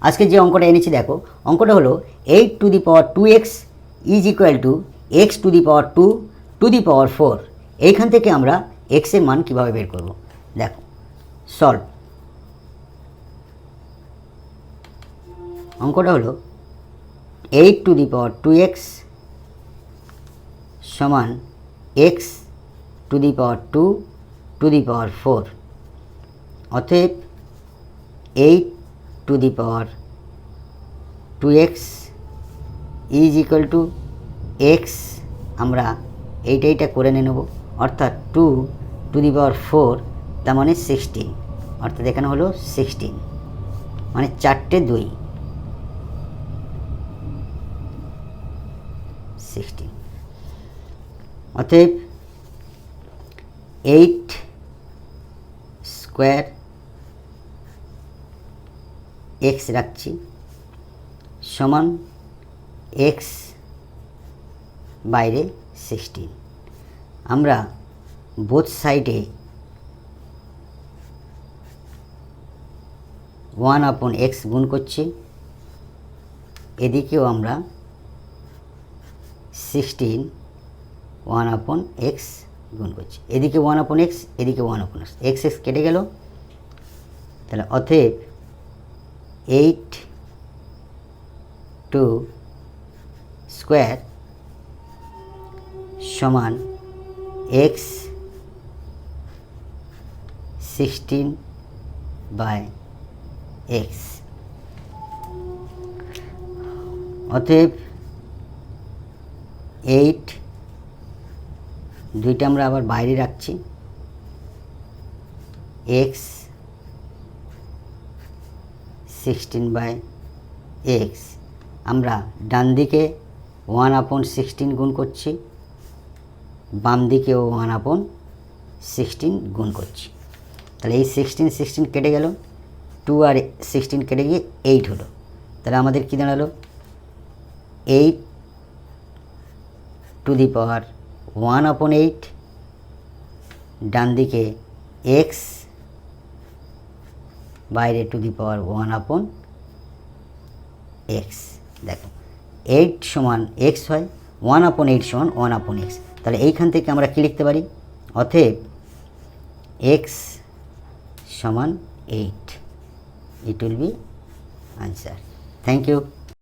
আজকে যে অঙ্কটা এনেছি দেখো, অঙ্কটা হলো 8^2x is equal to x^2 4। এইখান থেকে আমরা x এর মান কীভাবে বের করব দেখো। সলভ। অঙ্কটা হলো 8^2x সমান x^2 4। অতএব 8^2x is equal to x, আমরা এইটা করে নেব, অর্থাৎ 2^4 তার মানে 16, অর্থাৎ এখানে হলো 16 মানে 4টে 2 16। অতএব 8 স্কোয়ার x রাখছি সমান x বাইরে 16। আমরা বোথ সাইডে 1/x গুণ করছি, এদিকেও আমরা 16 1/x গুণ করছি, এদিকে 1/x এদিকে 1/x, x কেটে গেল। তাহলে অতএব 8 স্কোয়ার সমান x 16/x। অতএব 8 দুইটা আমরা আবার বাইরে রাখছি, x 16/x আমরা ডান দিকে 1/16 গুণ করছি, বাম দিকেও 1/16 গুণ করছি। তাহলে এই 16 কেটে গেল, 2 আর 16 কেটে গিয়ে 8 হলো। তাহলে আমাদের কী দাঁড়ালো 8^1/8, ডান দিকে x বাইরে 1/x। দেখো 8 সমান x হয়, 1/8 সমান 1/x। তাহলে এইখান থেকে আমরা কী লিখতে পারি, অতএব x সমান 8। It will be answer. Thank you.